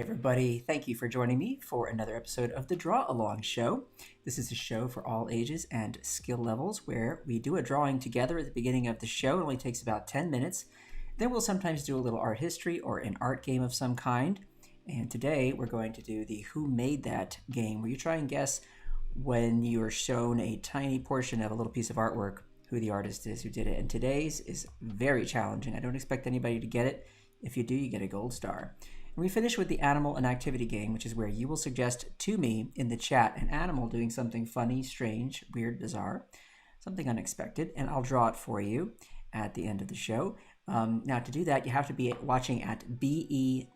Hey everybody, thank you for joining me for another episode of the Draw Along Show. This is a show for all ages and skill levels where we do a drawing together at the beginning of the show. It only takes about 10 minutes. Then we'll sometimes do a little art history or an art game of some kind. And today we're going to do the Who Made That game, where you try and guess when you're shown a tiny portion of a little piece of artwork who the artist is who did it. And today's is very challenging. I don't expect anybody to get it. If you do, you get a gold star. And we finish with the animal and activity game, which is where you will suggest to me in the chat an animal doing something funny, strange, weird, bizarre, something unexpected, and I'll draw it for you at the end of the show. Now, to do that, you have to be watching at be.net/live.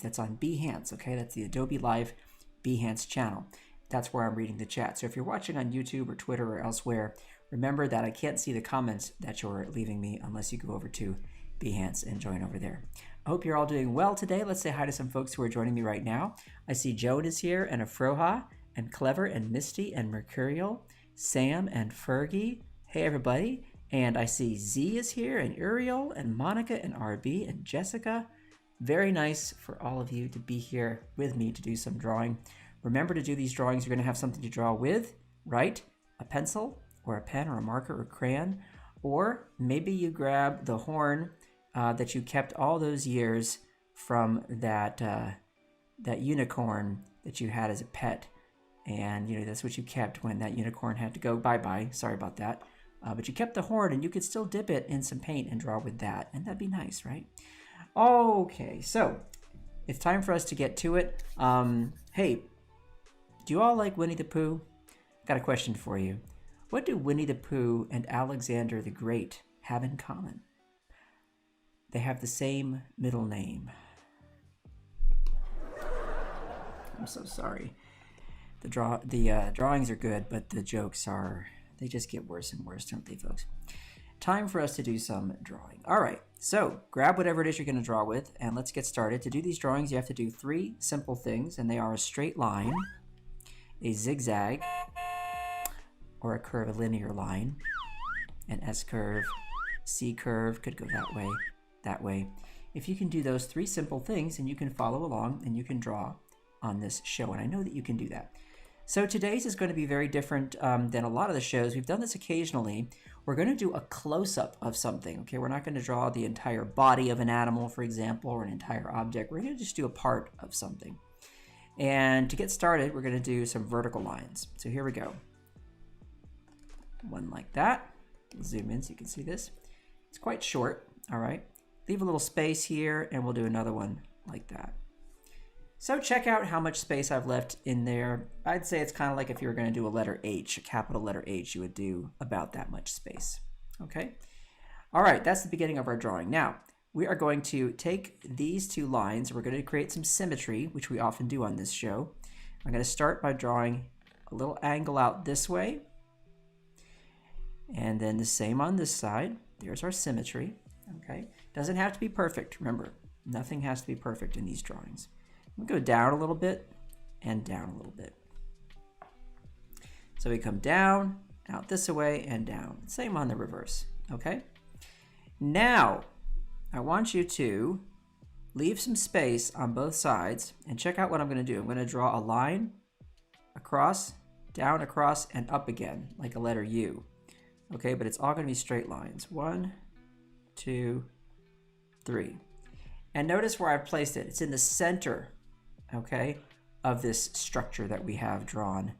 That's on Behance, okay? That's the Adobe Live Behance channel. That's where I'm reading the chat. So if you're watching on YouTube or Twitter or elsewhere, remember that I can't see the comments that you're leaving me unless you go over to Behance and join over there. I hope you're all doing well today. Let's say hi to some folks who are joining me right now. I see Joan is here, and Afroha, and Clever, and Misty, and Mercurial, Sam, and Fergie. Hey, everybody. And I see Z is here, and Uriel, and Monica, and RB, and Jessica. Very nice for all of you to be here with me to do some drawing. Remember, to do these drawings, you're going to have something to draw with, right? A pencil, or a pen, or a marker, or crayon. Or maybe you grab the horn that you kept all those years from that unicorn that you had as a pet, and that's what you kept when that unicorn had to go bye-bye. Sorry about that, but you kept the horn, and you could still dip it in some paint and draw with that, and that'd be nice, right? Okay, so it's time for us to get to it. Hey, do you all like Winnie the Pooh? Got a question for you. What do Winnie the Pooh and Alexander the Great have in common? They have the same middle name. I'm so sorry. The drawings are good, but the jokes they just get worse and worse, don't they, folks? Time for us to do some drawing. All right, so grab whatever it is you're going to draw with, and let's get started. To do these drawings, you have to do 3 simple things, and they are a straight line, a zigzag, or a curve, a linear line, an S curve, C curve, could go that way, that way. If you can do those 3 simple things, and you can follow along and you can draw on this show, and I know that you can do that. So today's is going to be very different than a lot of the shows. We've done this occasionally. We're going to do a close-up of something, okay? We're not going to draw the entire body of an animal, for example, or an entire object. We're going to just do a part of something. And to get started, we're going to do some vertical lines. So here we go. One like that. Zoom in so you can see this. It's quite short, all right? Leave a little space here, and we'll do another one like that. So check out how much space I've left in there. I'd say it's kind of like if you were going to do a letter H, a capital letter H, you would do about that much space, okay? All right, that's the beginning of our drawing. Now, we are going to take these 2 lines. We're going to create some symmetry, which we often do on this show. I'm going to start by drawing a little angle out this way, and then the same on this side. There's our symmetry, okay? Doesn't have to be perfect. Remember, nothing has to be perfect in these drawings. We go down a little bit and down a little bit. So we come down, out this way, and down. Same on the reverse, okay? Now, I want you to leave some space on both sides, and check out what I'm going to do. I'm going to draw a line across, down, across, and up again, like a letter U. Okay, but it's all going to be straight lines. 1, 2, 3. And notice where I've placed it. It's in the center, okay, of this structure that we have drawn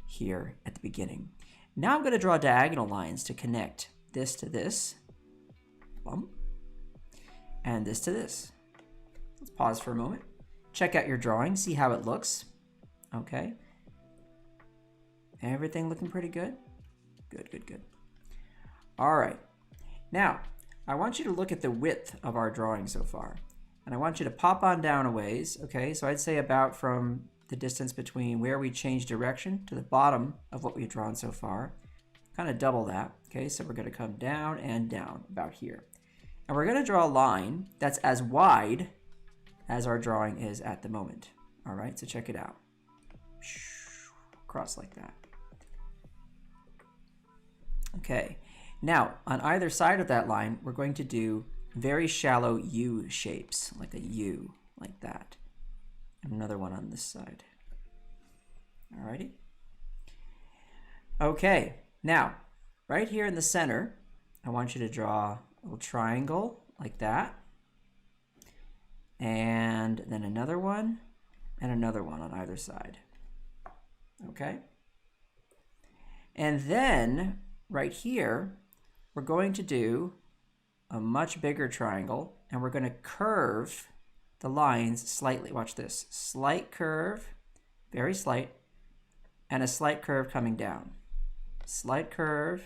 here at the beginning. Now I'm going to draw diagonal lines to connect this to this, bump, and this to this. Let's pause for a moment. Check out your drawing, see how it looks. Okay. Everything looking pretty good? Good, good, good. All right. Now, I want you to look at the width of our drawing so far. And I want you to pop on down a ways, okay? So I'd say about from the distance between where we changed direction to the bottom of what we've drawn so far. Kind of double that, okay? So we're going to come down and down about here. And we're going to draw a line that's as wide as our drawing is at the moment. All right, so check it out. Cross like that. Okay, now on either side of that line, we're going to do very shallow U shapes, like a U, like that. And another one on this side. Alrighty. Okay, now, right here in the center, I want you to draw a little triangle like that. And then another one, and another one on either side. Okay? And then, right here, we're going to do a much bigger triangle, and we're going to curve the lines slightly. Watch this. Slight curve, very slight, and a slight curve coming down. Slight curve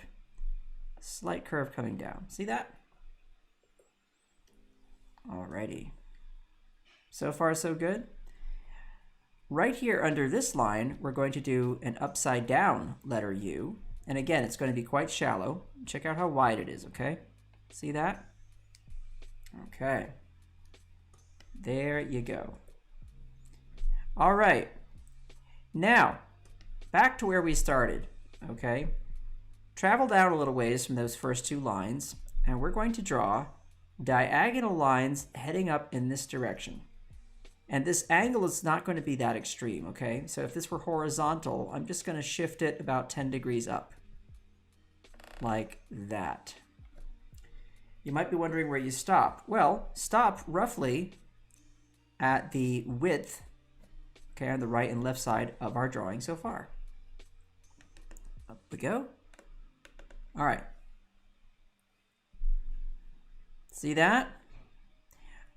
coming down. See that? Alrighty. So far, so good. Right here under this line, we're going to do an upside down letter U. And again, it's going to be quite shallow. Check out how wide it is, okay? See that? Okay. There you go. All right. Now, back to where we started, okay? Travel down a little ways from those first two lines, and we're going to draw diagonal lines heading up in this direction. And this angle is not going to be that extreme, okay? So if this were horizontal, I'm just going to shift it about 10 degrees up, like that. You might be wondering where you stop. Well, stop roughly at the width, okay, on the right and left side of our drawing so far. Up we go. All right. See that?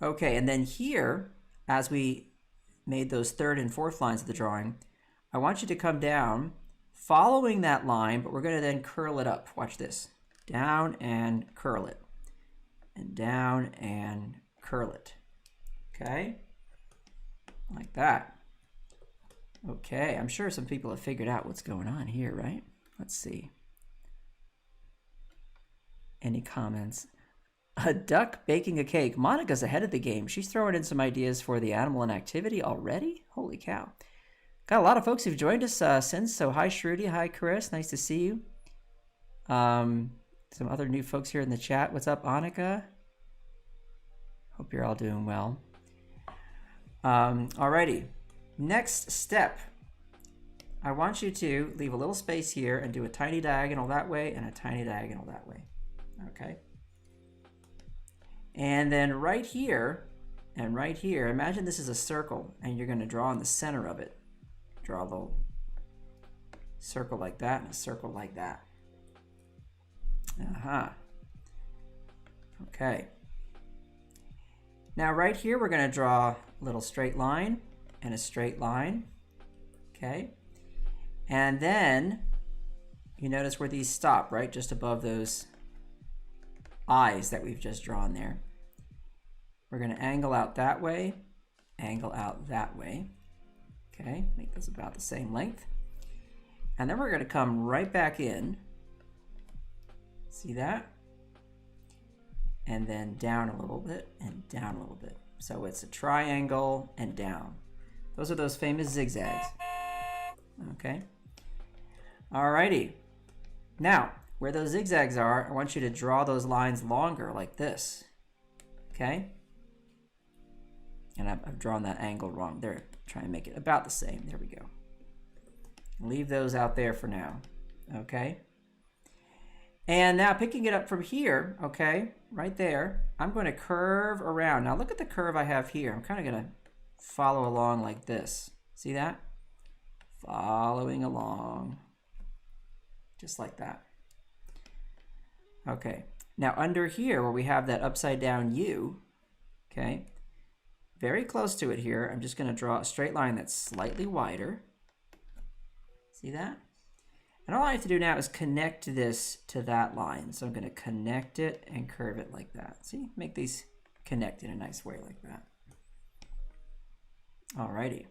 Okay, and then here, as we made those third and fourth lines of the drawing, I want you to come down following that line, but we're going to then curl it up. Watch this. Down and curl it. And down and curl it. Okay? Like that. Okay, I'm sure some people have figured out what's going on here, right? Let's see. Any comments? A duck baking a cake. Monica's ahead of the game. She's throwing in some ideas for the animal and activity already? Holy cow. Got a lot of folks who've joined us since. So hi, Shruti. Hi, Chris. Nice to see you. Some other new folks here in the chat. What's up, Annika? Hope you're all doing well. Alrighty. Next step. I want you to leave a little space here and do a tiny diagonal that way and a tiny diagonal that way. Okay. And then right here and right here, imagine this is a circle and you're going to draw in the center of it. Draw a little circle like that and a circle like that. Okay. Now right here we're going to draw a little straight line and a straight line. Okay. And then you notice where these stop, right? Just above those eyes that we've just drawn there. We're going to angle out that way, angle out that way. Okay, make those about the same length. And then we're going to come right back in. See that? And then down a little bit and down a little bit. So it's a triangle and down. Those are those famous zigzags. Okay. Alrighty. Now, where those zigzags are, I want you to draw those lines longer like this. Okay? And I've drawn that angle wrong. There, try and make it about the same. There we go. Leave those out there for now. Okay? And now picking it up from here, okay, right there, I'm going to curve around. Now look at the curve I have here. I'm kind of going to follow along like this. See that? Following along. Just like that. Okay. Now under here where we have that upside down U, okay, very close to it here, I'm just going to draw a straight line that's slightly wider. See that? And all I have to do now is connect this to that line. So I'm going to connect it and curve it like that. See? Make these connect in a nice way like that. Alrighty.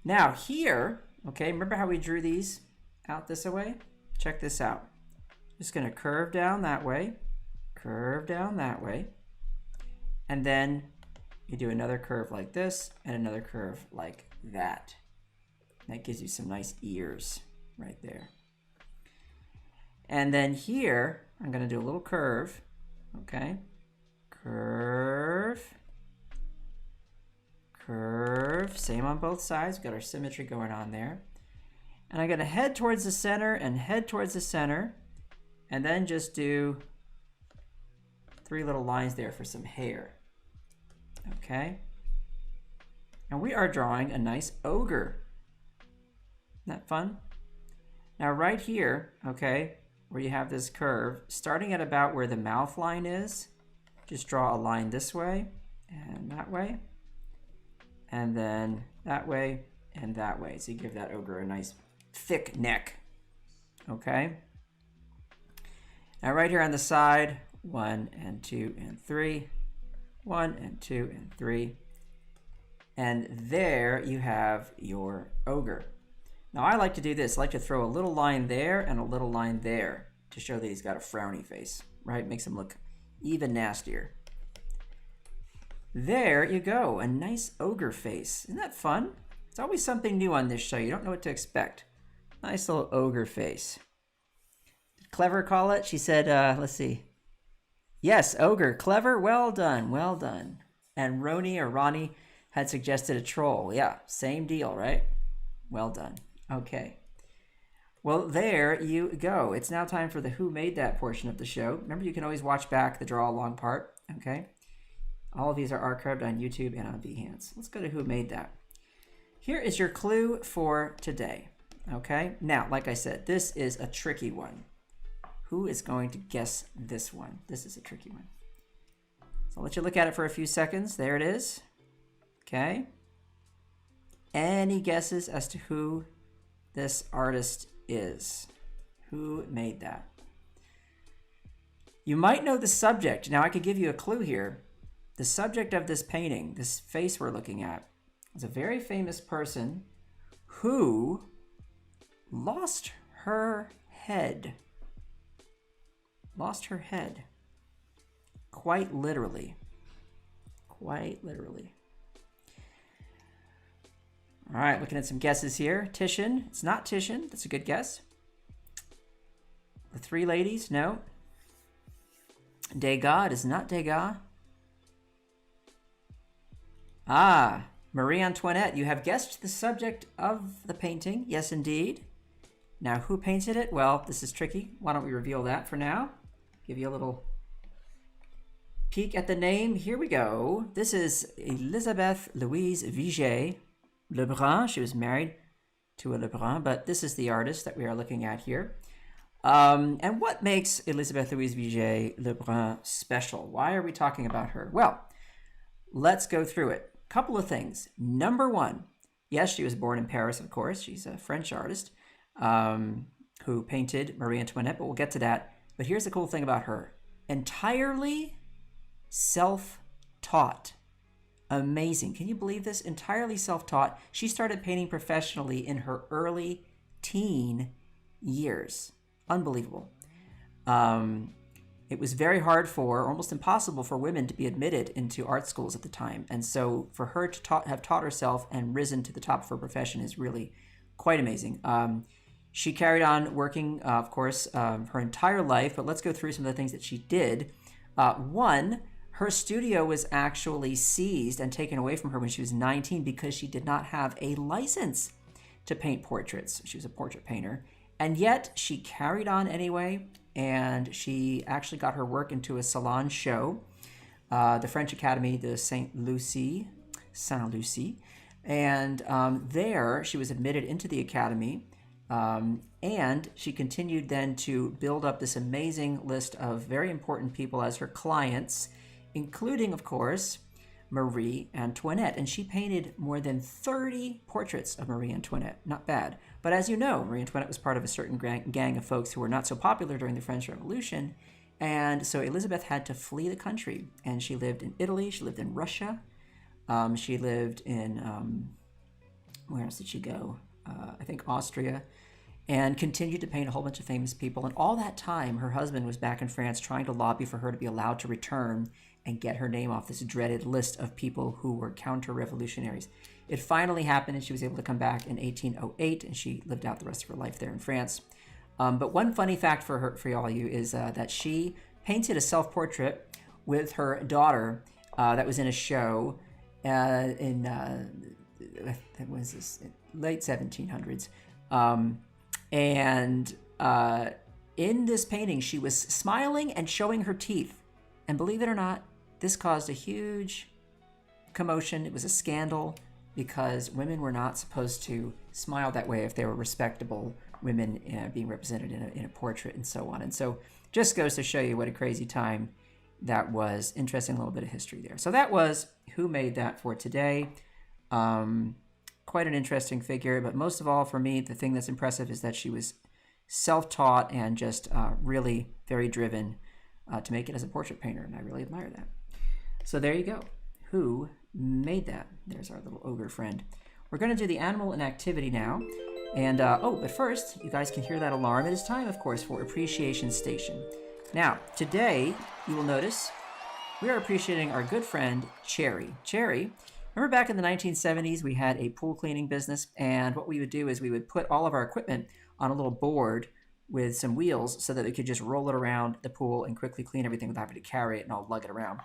Now here, okay, remember how we drew these out this way? Check this out. Just going to curve down that way, and then you do another curve like this and another curve like that. That gives you some nice ears right there. And then here, I'm going to do a little curve, okay? Curve, curve. Same on both sides. We've got our symmetry going on there. And I'm going to head towards the center and head towards the center. And then just do 3 little lines there for some hair. Okay. And we are drawing a nice ogre. Isn't that fun? Now right here, okay, where you have this curve, starting at about where the mouth line is, just draw a line this way and that way. And then that way and that way. So you give that ogre a nice thick neck. Okay. Now right here on the side, 1 and 2 and 3, 1 and 2 and 3. And there you have your ogre. Now I like to do this. I like to throw a little line there and a little line there to show that he's got a frowny face, right? Makes him look even nastier. There you go, a nice ogre face. Isn't that fun? It's always something new on this show. You don't know what to expect. Nice little ogre face. Did Clever call it? She said, let's see. Yes, ogre, clever, well done, well done. And Ronnie had suggested a troll. Yeah, same deal, right? Well done. Okay. Well, there you go. It's now time for the Who Made That portion of the show. Remember, you can always watch back the draw along part, okay? All of these are archived on YouTube and on Behance. Let's go to Who Made That. Here is your clue for today, okay? Now, like I said, this is a tricky one. Who is going to guess this one? This is a tricky one. So I'll let you look at it for a few seconds. There it is. Okay. Any guesses as to who this artist is? Who made that? You might know the subject. Now I could give you a clue here. The subject of this painting, this face we're looking at, is a very famous person who lost her head. Lost her head. Quite literally. Quite literally. All right, looking at some guesses here. Titian. It's not Titian. That's a good guess. The Three Ladies. No. Degas. It is not Degas. Ah, Marie Antoinette. You have guessed the subject of the painting. Yes, indeed. Now, who painted it? Well, this is tricky. Why don't we reveal that for now? Give you a little peek at the name. Here we go. This is Elisabeth Louise Vigée Lebrun. She was married to a Lebrun, but this is the artist that we are looking at here. And what makes Elisabeth Louise Vigée Lebrun special? Why are we talking about her? Well, let's go through it. Couple of things. Number one, yes, she was born in Paris, of course. She's a French artist who painted Marie Antoinette, but we'll get to that. But here's the cool thing about her. Entirely self-taught. Amazing. Can you believe this? Entirely self-taught. She started painting professionally in her early teen years. Unbelievable. It was very hard for, almost impossible for women to be admitted into art schools at the time. And so for her to have taught herself and risen to the top of her profession is really quite amazing. She carried on working, of course, her entire life, but let's go through some of the things that she did. One, her studio was actually seized and taken away from her when she was 19 because she did not have a license to paint portraits. She was a portrait painter. And yet she carried on anyway, and she actually got her work into a salon show, the French Academy de Saint Lucie, and there she was admitted into the academy, and she continued then to build up this amazing list of very important people as her clients, including, of course, Marie Antoinette. And she painted more than 30 portraits of Marie Antoinette. Not bad. But as you know, Marie Antoinette was part of a certain gang of folks who were not so popular during the French Revolution. And so Elizabeth had to flee the country. And she lived in Italy. She lived in Russia. She lived in, where else did she go? I think Austria. And continued to paint a whole bunch of famous people. And all that time, her husband was back in France trying to lobby for her to be allowed to return and get her name off this dreaded list of people who were counter-revolutionaries. It finally happened, and she was able to come back in 1808, and she lived out the rest of her life there in France. But one funny fact for all of you is that she painted a self-portrait with her daughter that was in a show, in what was this, late 1700s. And in this painting, she was smiling and showing her teeth. And believe it or not, this caused a huge commotion. It was a scandal because women were not supposed to smile that way if they were respectable women being represented in a portrait and so on. And so just goes to show you what a crazy time that was. Interesting little bit of history there. So that was who made that for today. Quite an interesting figure, but most of all for me, the thing that's impressive is that she was self-taught and just really very driven to make it as a portrait painter, and I really admire that. So there you go. Who made that? There's our little ogre friend. We're going to do the animal and activity now. And, oh, but first, you guys can hear that alarm. It is time, of course, for Appreciation Station. Now, today, you will notice, we are appreciating our good friend, Cherry. Cherry, remember back in the 1970s, we had a pool cleaning business, and what we would do is we would put all of our equipment on a little board with some wheels so that we could just roll it around the pool and quickly clean everything without having to carry it and all lug it around.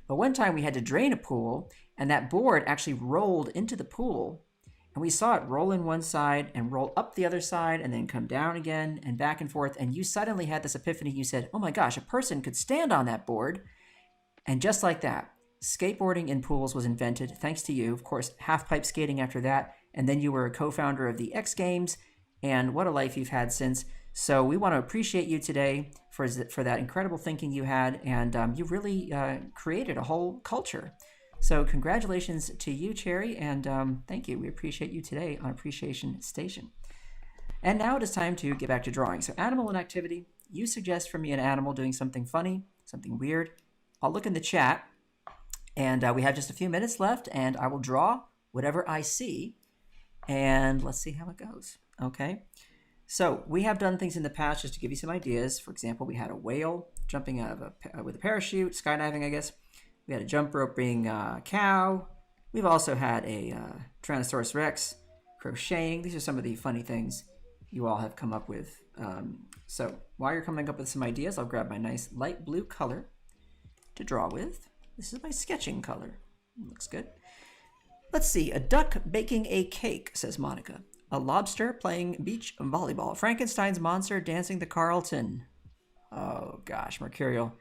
But one time we had to drain a pool, and that board actually rolled into the pool, and we saw it roll in one side and roll up the other side and then come down again and back and forth. And you suddenly had this epiphany. You said, oh my gosh, a person could stand on that board. And just like that, skateboarding in pools was invented thanks to you. Of course, half-pipe skating after that. And then you were a co-founder of the X Games. And what a life you've had since. So we want to appreciate you today for that incredible thinking you had. And you really created a whole culture. So congratulations to you, Cherry, and thank you. We appreciate you today on Appreciation Station. And now it is time to get back to drawing. So animal and activity. You suggest for me an animal doing something funny, something weird. I'll look in the chat, and we have just a few minutes left, and I will draw whatever I see, and let's see how it goes, okay? So we have done things in the past just to give you some ideas. For example, we had a whale jumping out of with a parachute, skydiving, I guess. We had a jump rope being a cow. We've also had a Tyrannosaurus Rex crocheting. These are some of the funny things you all have come up with. So while you're coming up with some ideas, I'll grab my nice light blue color to draw with. This is my sketching color. Looks good. Let's see. A duck baking a cake, says Monica. A lobster playing beach volleyball. Frankenstein's monster dancing the Carlton. Oh gosh, Mercurial.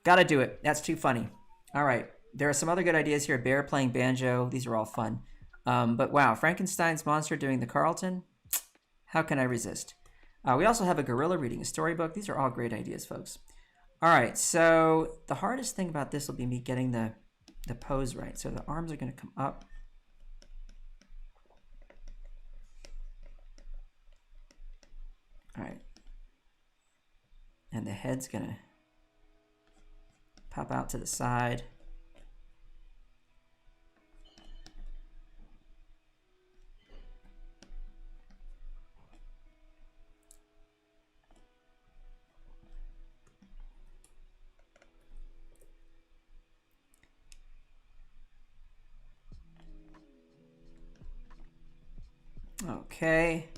Gotta do it. That's too funny. All right, there are some other good ideas here. Bear playing banjo. These are all fun. But wow, Frankenstein's monster doing the Carlton. How can I resist? We also have a gorilla reading a storybook. These are all great ideas, folks. All right, so the hardest thing about this will be me getting the pose right. So the arms are going to come up. All right. And the head's going to pop out to the side. Okay.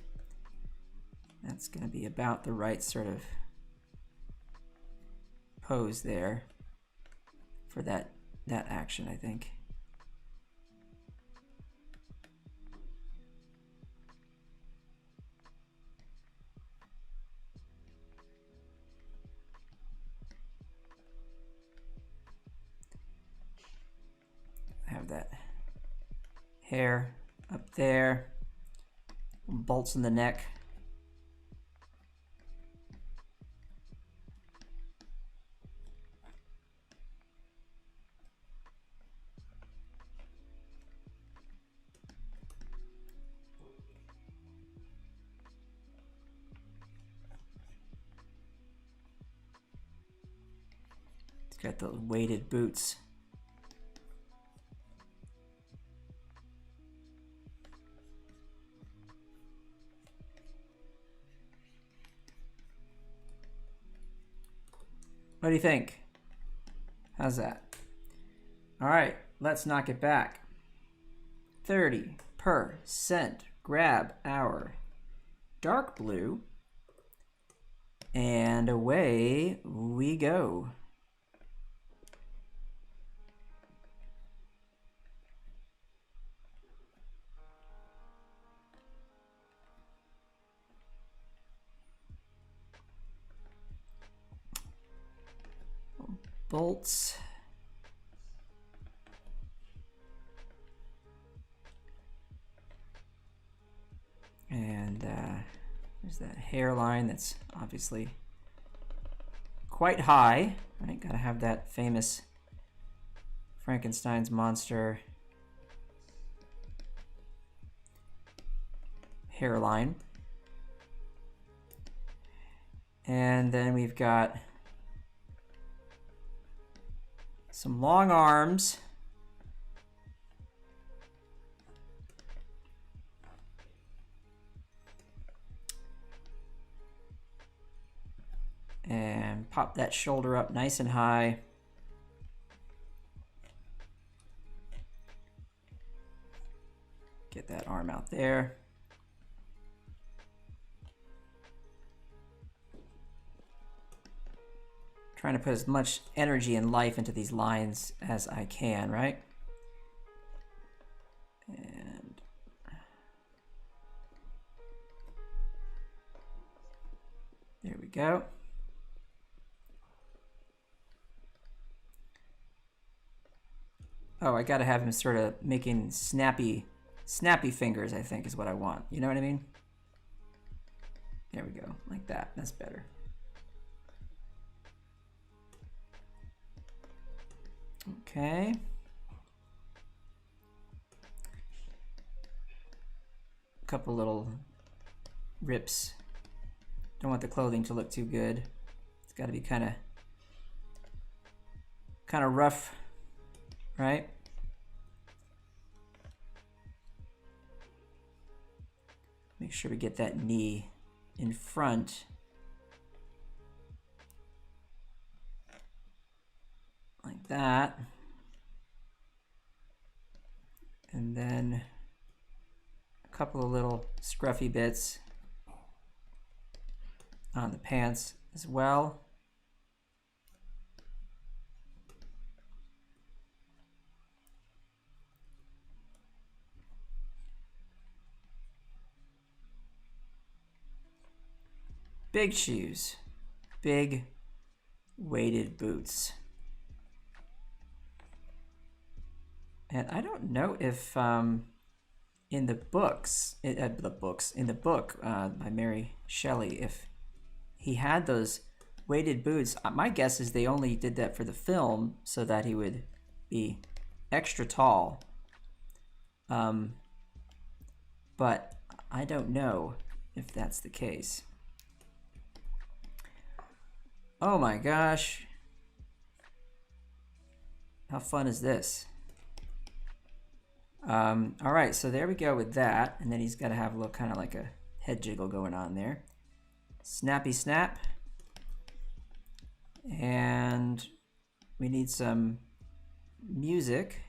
That's going to be about the right sort of pose there for that action, I think. Have that hair up there, bolts in the neck. It's got those weighted boots. What do you think? How's that? All right, let's knock it back. 30%. Grab our dark blue, and away we go. bolts. And there's that hairline that's obviously quite high. Right, gotta have that famous Frankenstein's monster hairline. And then we've got some long arms. And pop that shoulder up nice and high. Get that arm out there. Trying to put as much energy and life into these lines as I can, right? And there we go. Oh, I gotta have him sort of making snappy fingers, I think is what I want. You know what I mean? There we go, like that. That's better. Okay. A couple little rips. Don't want the clothing to look too good. It's got to be kind of rough, right? Make sure we get that knee in front. Like that. And then a couple of little scruffy bits on the pants as well. Big shoes, big weighted boots. And I don't know if in the book by Mary Shelley, if he had those weighted boots. My guess is they only did that for the film so that he would be extra tall. But I don't know if that's the case. Oh my gosh. How fun is this? All right, so there we go with that. And then he's got to have a little kind of like a head jiggle going on there. Snappy snap. And we need some music.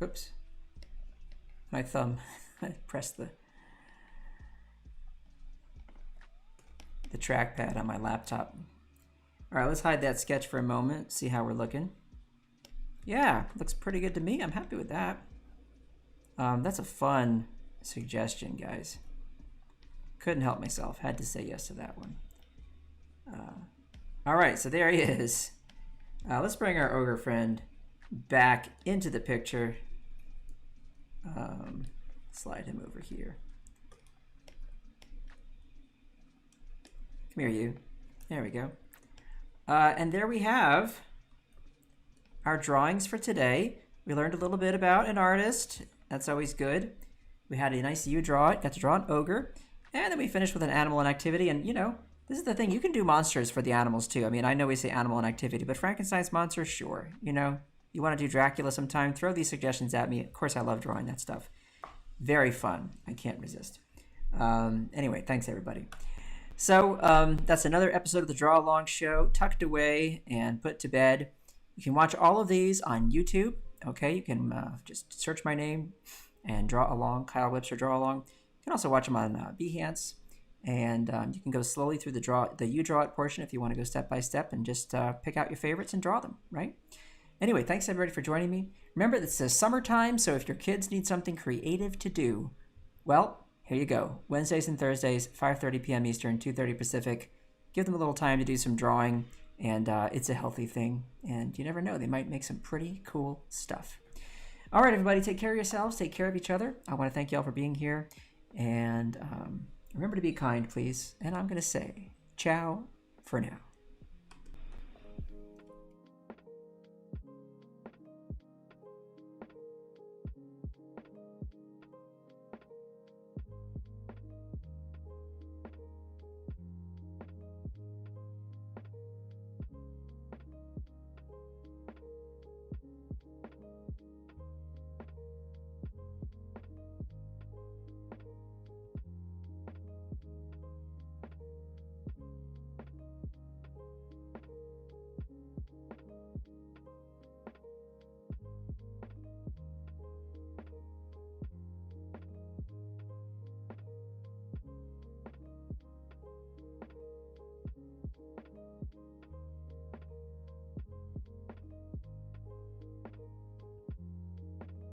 Oops. My thumb. I pressed the trackpad on my laptop. All right, let's hide that sketch for a moment, see how we're looking. Yeah, looks pretty good to me. I'm happy with that. That's a fun suggestion, guys. Couldn't help myself. Had to say yes to that one. All right, so there he is. Let's bring our ogre friend back into the picture. Slide him over here. Come here, you. There we go. And there we have our drawings for today. We learned a little bit about an artist. That's always good. We had a nice you draw it, got to draw an ogre. And then we finished with an animal and activity. And, you know, this is the thing. You can do monsters for the animals, too. I mean, I know we say animal and activity, but Frankenstein's monster, sure. You know, you want to do Dracula sometime, throw these suggestions at me. Of course, I love drawing that stuff. Very fun. I can't resist. Anyway, thanks, everybody. So that's another episode of the Draw Along Show, tucked away and put to bed. You can watch all of these on YouTube. Okay, you can just search my name and draw along, Kyle Webster Draw Along. You can also watch them on Behance, and you can go slowly through the you draw it portion if you want to go step by step and just pick out your favorites and draw them, right? Anyway, thanks everybody for joining me. Remember, it's summertime, so if your kids need something creative to do, well, here you go. Wednesdays and Thursdays, 5:30 p.m. Eastern, 2:30 Pacific. Give them a little time to do some drawing, and it's a healthy thing. And you never know, they might make some pretty cool stuff. All right, everybody, take care of yourselves. Take care of each other. I want to thank you all for being here. And remember to be kind, please. And I'm going to say ciao for now.